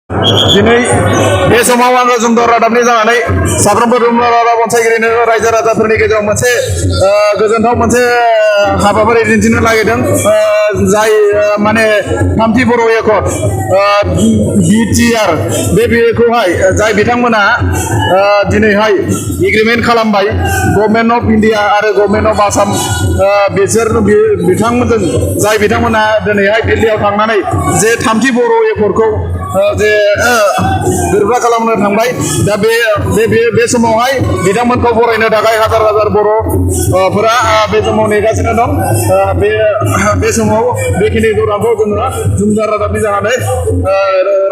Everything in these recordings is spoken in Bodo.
दिनै बे समाव आङो जुमदर रादाबनि जानानै साफ्रोमबो रादाब अनसायगिरिनो रायजो राजाफोरनि गेजेराव मोनसे गोजोनथाव मोनसे हाबाफारि दिन्थिनो नागिरदों जाय माने थामथि बर' एकर्ड बिटिआर बे बिखौहाय जाय बिथांमोना दिनैहाय एग्रिमेन्ट खालामबाय गभर्नमेन्ट अफ इन्डिया आरो गभर्नमेन्ट अफ आसाम बिसोर बिथांमोनजों जाय बिथांमोना दिनैहाय दिल्लीयाव थांनानै जे थामथि बर' एकर्डखौ जे गोरोबथा खालामनो थांबाय दा बे समावहाय बिथांमोनखौ बरायनो थाखाय हाजार हाजार बर'फोरा बे समाव नेगासिनो दं बे समाव बेखिनि खौरांखौ जोङो जुमदार रादाबनि जानानै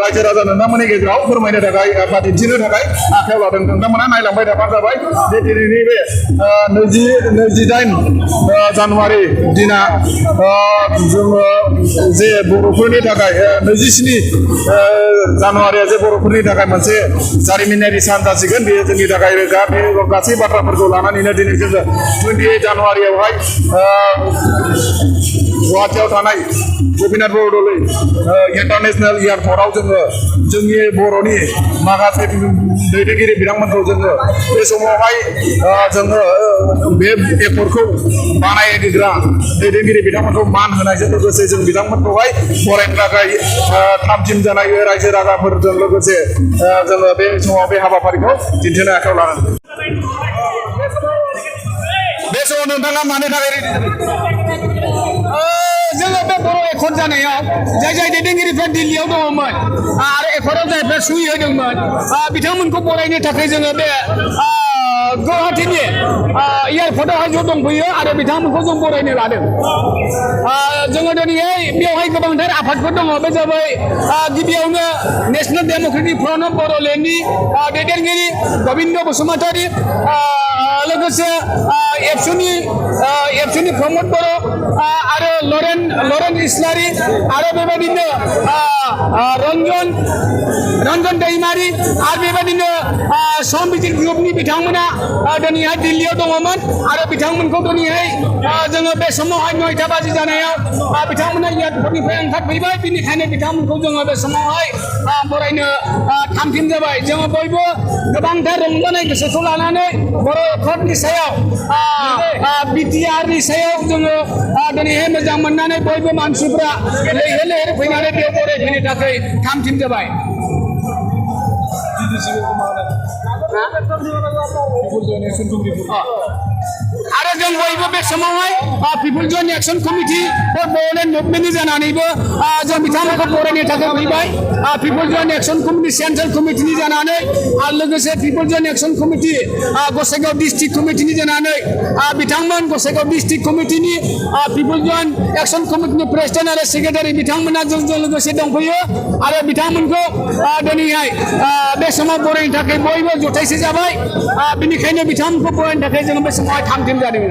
रायजो राजा नोंथांमोननि गेजेराव फोरमायनो थाखाय बा दिन्थिनो थाखाय आखायाव लादों नोंथांमोना नायलांबाय थाबानो जाबाय जे दिनैनि बे 28 जानुवारि दिना जोङो जे बर'फोरनि थाखाय 27 जानुवारिया जे बर'फोरनि थाखाय मोनसे जारिमिनारि सान जासिगोन बेयो जोंनि थाखाय रोखा बे गासै बाथ्राफोरखौ लानानैनो दिनै जोङो 28 जानुवारियावहाय गुवाहाटियाव थानाय गपिनाथ बरदलै इन्टारनेशनेल एयारपर्टआव जोङो जोंनि बर'नि माखासे दैदेनगिरि बिथांमोनखौ जोङो बे समावहाय जोङो बे एकर्डखौ बानायग्रा दैदेनगिरि बिथांमोनखौ मान होनायजों लोगोसे जों बिथांमोनखौहाय फरायनो थाखाय थामथिम जानाय रायजो राजाफोरजों लोगोसे जोङो बे समाव बे हाबाफारिखौ दिन्थिनो आखायाव लादों बे समाव नोंथाङा मानो थाखाय जोङो बे बर' एकर्ड जानायाव जाय दैदेनगिरिफ्रा दिल्लीयाव दङमोन आरो एकर्डआव जायफ्रा सुहि होदोंमोन बिथांमोनखौ बरायनो थाखाय जोङो बे गुवाहाटीनि एयारपर्टआवहाय ज' दंफैयो आरो बिथांमोनखौ जों बरायनो लादों जोङो दिनैहाय बेवहाय गोबांथार आफादफोर दङ बे जाबाय गिबियावनो नेशनेल डेम'क्रेटिक फ्रन्ट अफ बर'लेण्डनि दैदेनगिरि गबिन्द बसुमतारी लोगोसे एबसुनि प्रमद बर' आरो लरेन इस्लारि आरो बेबायदिनो रन्जन दैमारि आरो बेबायदिनो समबिजित ग्रुपनि बिथांमोना दिनैहाय दिल्लीयाव दङमोन आरो बिथांमोनखौ दिनैहाय जोङो बे समावहाय 9टा बाजि जानायाव बिथांमोना एयारपर्टनिफ्राय ओंखारफैबाय बेनिखायनो बिथांमोनखौ जोङो बे समावहाय बरायनो थामथिम जाबाय जोङो बयबो गोबांथार रंजानाय गोसोखौ लानानै बर' एकर्डनि सायाव बिटिआरनि सायाव जोङो दिनैहाय मोजां मोननानै बयबो मानसिफ्रा लैहोर लैहोर फैनानै बेयाव बरायफैनो थाखाय थामथिम जाबाय आरो जों बयबो बे समावहाय people joint action committee for Boroland मुभमेन्टनि जानानैबो जों बिथांमोनखौ बरायनो थाखाय फैबाय people joint action committee central कमिटिनि जानानै आरो लोगोसे people joint action committee Gossaigaon district कमिटिनि जानानै बिथांमोन गसाइगाव डिस्ट्रिक्ट कमिटिनि पिपल जयेन्ट एक्शन कमिटिनि प्रेसिडेन्ट आरो सेक्रेटारि बिथांमोना जोंजों लोगोसे दंफैयो आरो बिथांमोनखौ दिनैहाय बे समाव बरायनो थाखाय बयबो जथायसे जाबाय बेनिखायनो बिथांमोनखौ बरायनो थाखाय जोङो बे समावहाय थामथिम जादों